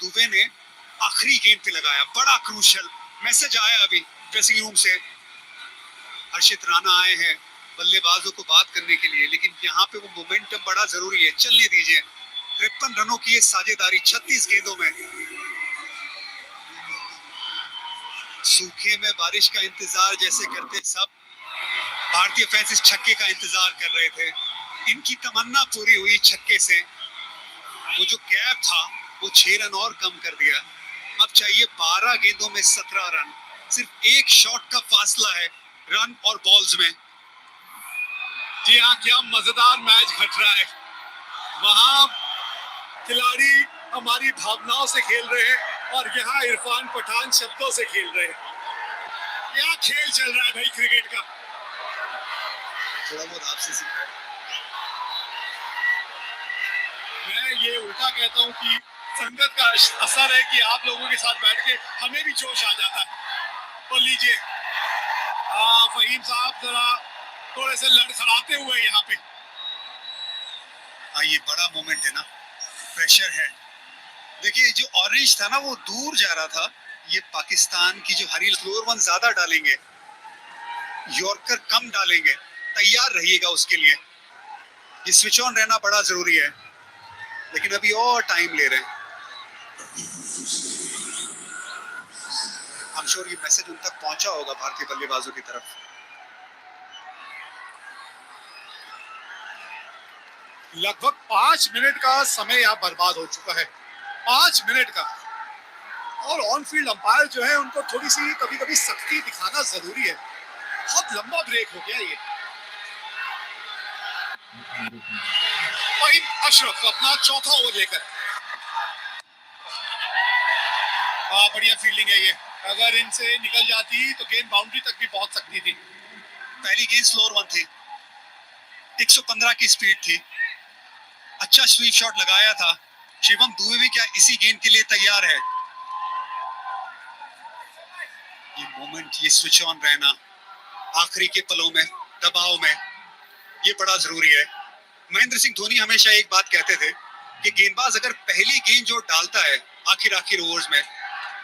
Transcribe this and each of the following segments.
दुबे ने आखिरी गेंद पे लगाया, बड़ा क्रूशल मैसेज आया अभी ड्रेसिंग रूम से। हर्षित राणा आए हैं बल्लेबाजों को बात करने के लिए, लेकिन यहाँ पे वो मोमेंटम बड़ा जरूरी है, चलने दीजिए। 53 रनों की ये साझेदारी 36 गेंदों में। सूखे में बारिश का इंतजार जैसे करते सब भारतीय फैंस इस छक्के का इंतजार कर रहे थे। इनकी तमन्ना पूरी हुई छक्के से। वो जो गैप था वो 6 रन और कम कर दिया। अब चाहिए 12 गेंदों में 17 रन। सिर्फ एक शॉट का फासला है रन और बॉल्स में। जी हाँ, क्या मजेदार मैच घट रहा है। वहां खिलाड़ी हमारी भावनाओं से खेल रहे हैं और यहाँ इरफान पठान शब्दों से खेल रहे हैं। क्या खेल चल रहा है भाई क्रिकेट का। थोड़ा बहुत आपसे सीखा है। मैं ये उल्टा कहता हूँ कि संगत का असर है कि आप लोगों के साथ बैठ के हमें भी जोश आ जाता है। तो लीजिए फहीम साहब जरा थोड़े से लड़खड़ाते हुए यहाँ पे। ये बड़ा मोमेंट है ना, प्रेशर है। देखिए जो ऑरेंज था ना वो दूर जा रहा था। ये पाकिस्तान की जो हरी फ्लोर वन ज्यादा डालेंगे, यॉर्कर कम डालेंगे, तैयार रहिएगा उसके लिए। ये स्विच ऑन रहना बड़ा जरूरी है, लेकिन अभी और टाइम ले रहे हैं। I'm sure ये मैसेज उन तक पहुंचा होगा भारतीय बल्लेबाजों की तरफ। लगभग 5 मिनट का समय यहाँ बर्बाद हो चुका है, 5 मिनट का। और ऑन फील्ड अंपायर जो है उनको थोड़ी सी कभी कभी सख्ती दिखाना जरूरी है। बहुत लंबा ब्रेक हो गया ये। अशरफ अपना चौथा ओवर लेकर। बढ़िया फील्डिंग है ये। अगर इनसे निकल जाती तो गेंद बाउंड्री तक भी पहुंच सकती थी। पहली गेंद स्लोअर वन थी, 115 की स्पीड थी। अच्छा स्वीप शॉट लगाया था। शिवम दुबे भी क्या इसी गेंद के लिए तैयार है। ये मोमेंट, ये स्विच ऑन रहना आखिरी के पलों में, दबाव में, ये बड़ा जरूरी है। महेंद्र सिंह धोनी हमेशा एक बात कहते थे कि गेंदबाज अगर पहली गेंद जो डालता है आखिर ओवर्स में,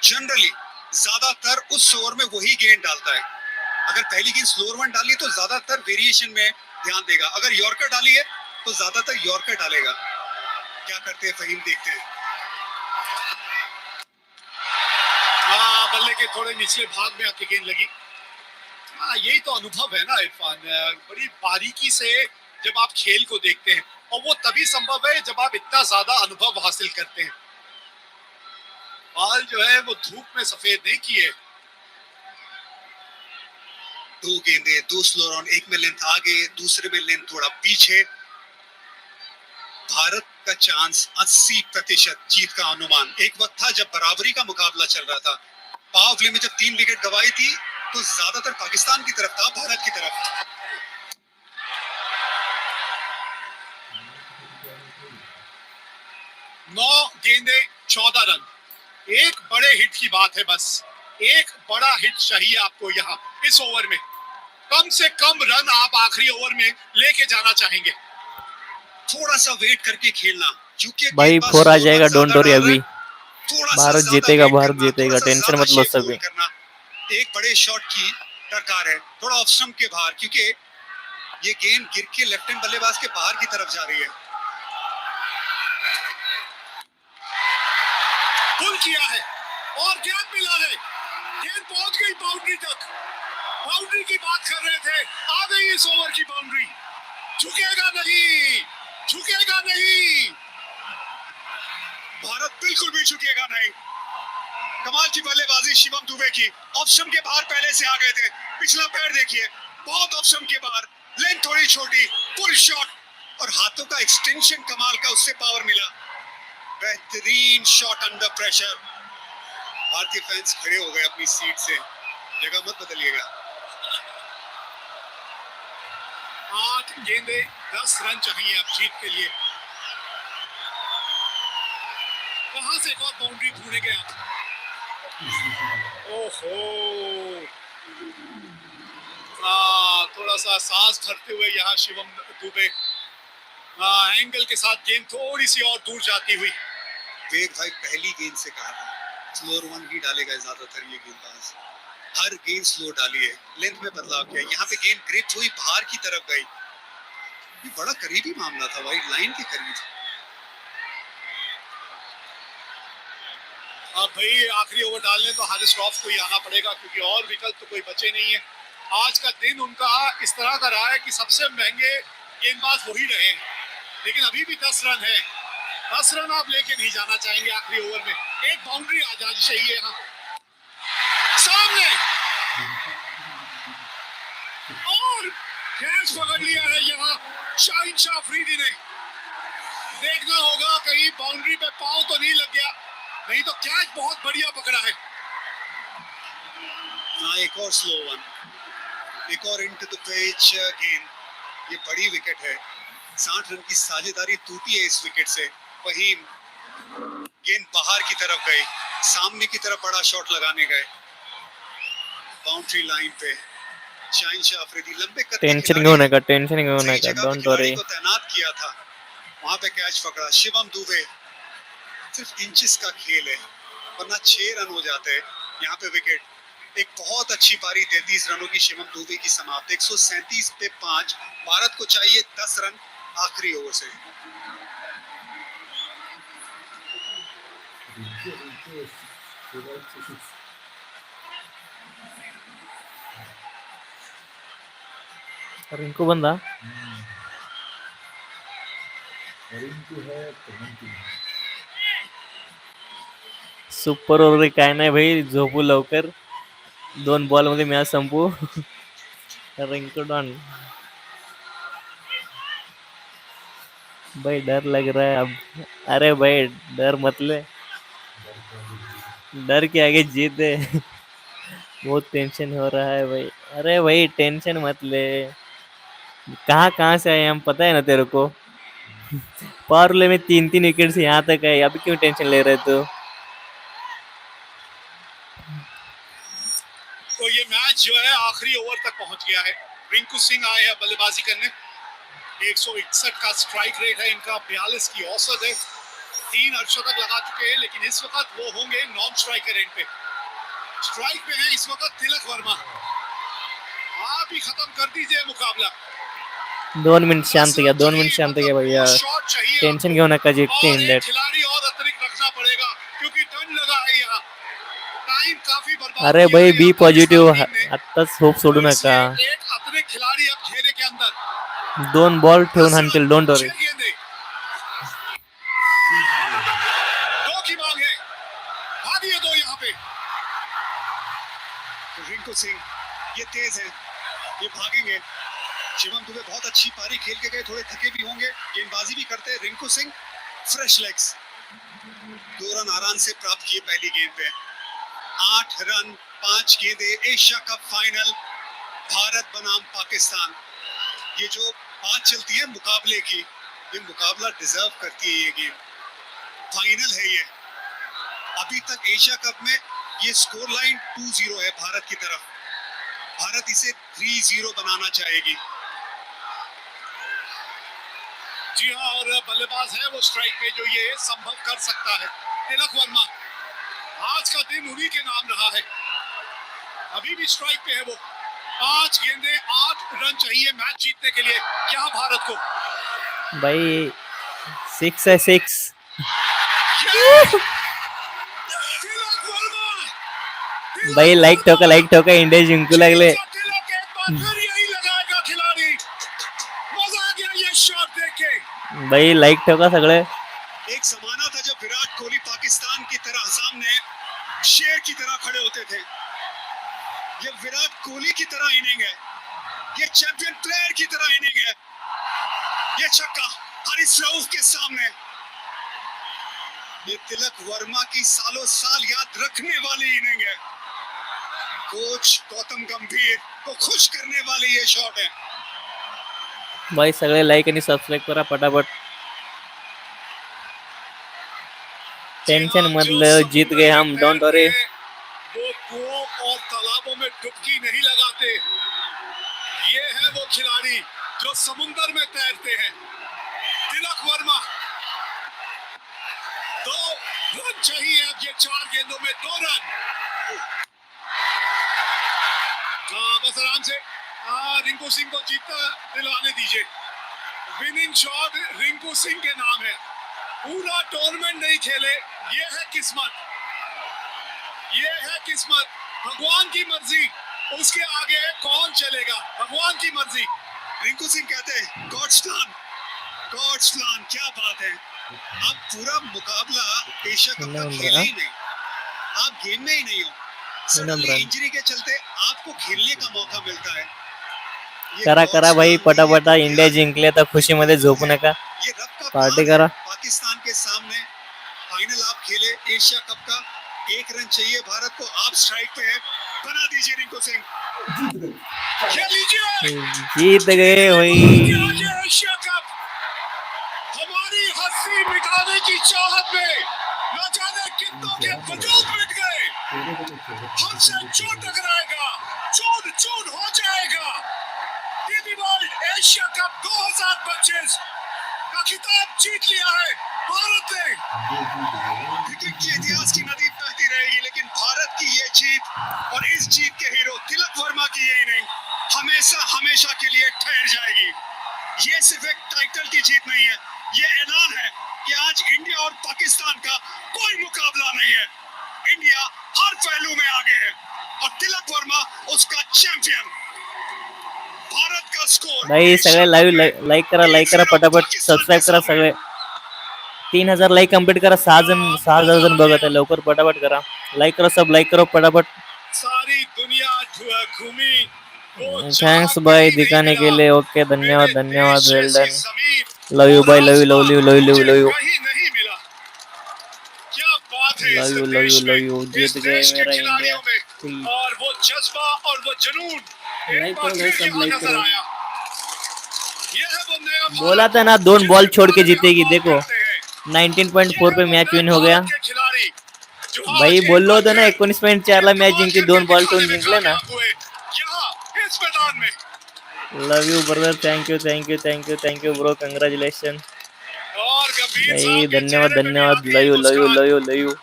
जनरली ज्यादातर उस ओवर में वही गेंद डालता है। अगर पहली गेंद स्लोअर वन डाली तो ज्यादातर वेरिएशन में ध्यान देगा। अगर यॉर्कर डाली है तो ज्यादातर यॉर्कर डालेगा। क्या करते हैं फहीम, देखते हैं। बल्ले के थोड़े निचले भाग में आके गेंद लगी। यही तो अनुभव है ना इरफान, बड़ी बारीकी से जब आप खेल को देखते हैं, और वो तभी संभव है जब आप इतना ज्यादा अनुभव हासिल करते हैं। बाल जो है वो धूप में सफेद नहीं किए। 2 गेंदे, 2 स्लो रन, एक में लेंथ आगे, दूसरे में लेंथ थोड़ा पीछे। भारत का चांस 80% जीत का अनुमान। एक वक्त था जब बराबरी का मुकाबला चल रहा था। पावर प्ले में जब 3 विकेट गंवाई थी तो ज्यादातर पाकिस्तान की तरफ था, भारत की तरफ। 9 गेंदे 14 रन। एक बड़े हिट की बात है, बस एक बड़ा हिट चाहिए आपको यहाँ इस ओवर में। कम से कम रन आप आखिरी ओवर में लेके जाना चाहेंगे। थोड़ा सा वेट करके खेलना, क्योंकि भाई 4 आ जाएगा, डोंट वरी। अभी भारत जीतेगा, भारत जीतेगा, टेंशन मत लो सभी। एक बड़े शॉट की दरकार है, थोड़ा ऑफ स्टंप के बाहर, क्योंकि ये गेंद गिर के लेफ्ट हैंड बल्लेबाज के बाहर की तरफ जा रही है। पुल किया है और गैप मिला है। गेंद पहुंच गई बाउंड्री तक। बाउंड्री की बात कर रहे थे, आ गई इस ओवर की बाउंड्री। झुकेगा नहीं, झुकेगा नहीं, भारत बिल्कुल भी झुकेगा नहीं। कमाल की बल्लेबाजी शिवम दुबे की। ऑप्शन के बाहर पहले से आ गए थे। पिछला पैर देखिए, बहुत ऑप्शन के बाहर, लेंथ थोड़ी छोटी, पुल शॉट और हाथों का एक्सटेंशन कमाल का, उससे पावर मिला। बेहतरीन शॉट अंडर प्रेशर। भारतीय फैंस खड़े हो गए अपनी सीट से, जगह मत बदलिएगा। 8 गेंदे 10 रन चाहिए अब जीत के लिए। कहां से एक और बाउंड्री ढूंढे गया। ओहो, थोड़ा सा सांस भरते हुए यहाँ शिवम दुबे। एंगल के साथ गेंद थोड़ी सी और दूर जाती हुई। वेग भाई पहली गेंद से कहा था स्लोअर वन ही डालेगा ज्यादातर ये गेंदबाज, हर गेंद स्लो डाली है, लेंथ में बदलाव किया, यहाँ पे गेंद ग्रिप हुई बाहर की तरफ गई, ये बड़ा करीबी मामला था, वाइड लाइन के करीब। अब भाई आखिरी ओवर डालने तो हारिस रॉफ को ही आना पड़ेगा क्योंकि और विकल्प तो कोई बचे नहीं है। आज का दिन उनका इस तरह का रहा है कि सबसे महंगे गेंदबाज वही रहे, लेकिन अभी भी 10 रन है, 10 रन आप लेके नहीं जाना चाहेंगे आखिरी ओवर में, एक बाउंड्री आ जानी चाहिए। यहाँ सामने और कैच पकड़ लिया है यहाँ शाहिन शाह अफरीदी ने, देखना होगा कहीं बाउंड्री पे पांव तो नहीं लग गया, नहीं तो कैच बहुत बढ़िया पकड़ा है। हाँ एक और स्लो वन, एक और इनटू द पिच गेंद, ये बड़ी विकेट है, 60 रन की साझेदारी टूटी है इस विकेट से। वहीम गेंद बाहर की तरफ गई, सामने की तरफ बड़ा शॉट लगाने गए, बाउंड्री लाइन पे शाहिन शाह अफरीदी लंबे कद के टेंशन खिलाड़ी क्यों होने का, टेंशन क्यों होने सही का, जगह पे डोंट खिलाड़ी वरी। को तैनात किया था, वहां पे कैच पकड़ा। शिवम दुबे, सिर्फ इंचेस का खेल है, वरना 6 रन हो जाते हैं। यहाँ पे विकेट, एक बहुत अच्छी पारी 33 रनों की शिवम दुबे की समाप्त, 137 पे 5, भारत को चाहिए 10 रन आखिरी ओवर से। रिंकू बंदा सुपर ओव्हर काय नाही भाई, झोपू लवकर, 2 बॉल मध्ये मॅच संपू. रिंकू डॉन भाई डर लग रहा है अब, अरे भाई डर मत ले, डर के आगे जीत है. बहुत टेंशन हो रहा है भाई, अरे भाई टेंशन मत ले, कहाँ कहाँ से आए हम पता है ना तेरे को. पावर प्ले में 3-3 विकेट से यहाँ तक है, अभी क्यों टेंशन ले रहे तो. तो ये मैच जो है आखिरी ओवर तक पहुंच गया है। रिंकू सिंह आए हैं बल्लेबाजी करने, 161 का स्ट्राइक रेट है इनका, 42 की औसत है, 3 अर्धशतक लगा चुके हैं, लेकिन इस वक्त वो होंगे नॉन स्ट्राइकर एंड पे। स्ट्राइक पे है इस वक्त तिलक वर्मा, आप ही खत्म कर दीजिए मुकाबला। 2 मिनट शांत घ्या, 2 मिनट शांत घ्या भैया, शॉट चाहिए टेंशन आपको। घेऊ नका, जिंकते और इन एक डेट. खिलाड़ी और अतिरिक्त रखना पड़ेगा क्योंकि टर्न लगा है यहाँ, टाइम काफी बर्बाद अरे किया भाई है बी यहाँ पॉझिटिव्ह, पाकिस्तान टीम ने। आत्ताच होप सोडू तो नका. इसलिए एक अतिरिक्त खिलाड़ी अब घेरे के अंदर, 2 बॉल ठेवून 10 हाणतील, रन, डोंट वरी. 6 गेंदें, 2 की मांग है, भागिए 2 यहाँ पे। रिंकू सिंह ये तेज है, ये भागेंगे। शिवम दुबे बहुत अच्छी पारी खेल के गए, थोड़े थके भी होंगे, गेंदबाजी भी करते हैं। Rinku Singh fresh legs, 2 run आराम से प्राप्त किए पहली गेंद पे, 8 रन 5 गेंदे। एशिया कप फाइनल भारत बनाम पाकिस्तान, ये जो बात चलती है मुकाबले की, ये मुकाबला डिजर्व करती है ये गेम, फाइनल है ये। अभी तक एशिया कप में ये स्कोर लाइन 2-0 है भारत की तरफ, भारत इसे 3-0 बनाना चाहेगी। जी हाँ, और बल्लेबाज है वो स्ट्राइक पे जो ये संभव कर सकता है, तिलक वर्मा। आज का दिन उन्हीं के नाम रहा है, अभी भी स्ट्राइक पे है वो। 5 गेंदे 8 रन चाहिए मैच जीतने के लिए, क्या भारत को। भाई 6 है 6. तिलक वर्मा, भाई लाईक ठोका, इंडिया जिंकू लागले. तिलक एक बार फिर यही लगाएगा खिलाड़ी, मजा आ गया ये शॉट देख के। भाई लाईक ठोका सगळे. एक जमाना था जब विराट कोहली पाकिस्तान की तरह सामने शेर की तरह खड़े होते थे, ये विराट कोहली की तरह इनिंग है, ये चैंपियन प्लेयर की तरह इनिंग है, ये छक्का हारिस रऊफ के सामने, ये तिलक वर्मा की सालों साल याद रखने वाली इनिंग है, कोच गौतम गंभीर को खुश करने वाली ये शॉट है। भाई सगळे लाईक आणि सबस्क्राईब करा पटापट. टेंशन मत लो, जीत गए हम, डोंट वरी. वो कुओं और तालाबों में डुबकी नहीं लगाते, ये है वो खिलाड़ी जो समुंदर में तैरते हैं, तिलक वर्मा। तो रन चाहिए अब ये 4 गेंदों में 2 रन। बस आराम से रिंकू सिंह को जीतता दिलाने दीजिए। विनिंग शॉट रिंकू सिंह के नाम है। पूरा टूर्नामेंट नहीं खेले, ये है किस्मत, ये है किस्मत। भगवान की मर्जी, उसके आगे कौन चलेगा, भगवान की मर्जी। रिंकू सिंह कहते हैं गॉड्स प्लान, क्या बात है। आप पूरा मुकाबला एशिया कप का खेले ही नहीं, आप गेम में ही नहीं हो। सडनली इंजरी के चलते आपको खेलने का मौका मिलता है। करा भाई पटापटा, इंडिया जिंकले तर खुशीमध्ये झोपू नका, ये रब का पार्टी प्लान है। करा। पाकिस्तान के सामने फाइनल आप खेले एशिया कप का, 1 रन चाहिए भारत को, आप स्ट्राइक पे है, बना दीजिए रिंकू सिंह। खेल लीजिए, जीत गए भाई। Asia cup. हमारी हंसी मिटाने की चाहत में न जाने कितनों के वजूद मिट गए। हमसे जो टकराएगा चूर चूर हो जाएगा। डीबी वर्ल्ड एशिया कप 2025 का खिताब जीत लिया है भारत ने। क्रिकेट के इतिहास की नदी बहती रहेगी, लेकिन भारत की ये जीत और इस जीत के हीरो तिलक वर्मा की ये इनिंग हमेशा हमेशा के लिए ठहर जाएगी। ये सिर्फ एक टाइटल की जीत नहीं है, ये ऐलान है कि आज इंडिया और पाकिस्तान का कोई मुकाबला नहीं है। इंडिया हर पहलू में आगे है और तिलक वर्मा उसका चैंपियन। भारत का स्कोर भाई सगळे लाईक करा पटापट, सबस्क्राईब करा सगळे। 3000 लाईक कंप्लीट करा, 6,000 जण बघत आहे, लवकर पटापट करा, लाईक करा, सब लाईक करो पटापट। सारी दुनिया घूमी, थैंक्स भाई दिखाने के लिए, ओके धन्यवाद, वेल डन, लव यू भाई, लव यू, नहीं मिला। क्या बात है इस देश लव में, यू। इस जीत गए देश के मेरा खिलाड़ियों इंडिया। में, और वो जज्बा और वो जुनून एक लाइक बार करो, फिर सब यहाँ लाइक नजर करो। आया। ये है वो नया भारत बोला था ना 2 बॉल छोड़ के जिसके जीतेगी, बारे में देखो हम बात करते हैं। 19.4 पे मैच विन हो गया भारत के खिलाड़ी जो आज भाई। एक बोललो बार होतं ना फिर 19.4 ला मॅच जिंकली, 2 बॉल ठेवून जिंकले ना। कामयाब हुए यहाँ इस मैदान में। Love you brother, thank you bro, कंग्रॅच्युलेशन और गंभीर भाई, साहब के धन्यवाद, चेहरे पे भी आ गई मुस्कान।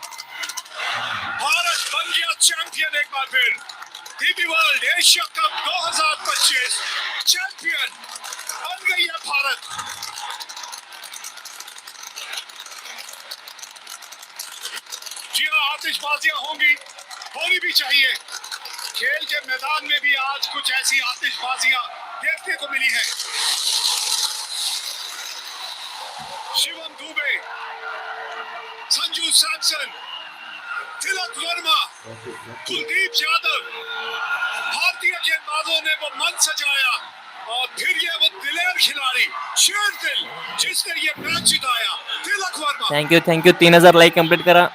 भारत बन गया चैंपियन एक बार फिर। DB world Asia cup 2025 champion बन गई है भारत। जी हाँ, आतिशबाजियां होंगी, होनी भी चाहिए। खेल के मैदान में भी आज कुछ ऐसी आतिशबाजियां देखने को मिली है। शिवम दुबे, संजू सैमसन, तिलक वर्मा, कुलदीप यादव, भारतीय गेंदबाजों ने वो मन सजाया और फिर ये वो दिलेर खिलाड़ी शेर दिल जिसने ये मैच जिताया, Tilak Varma. Thank you 3000 like complete करा,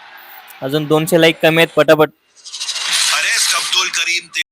अजून 200 लाईक कमी आहेत, पटापट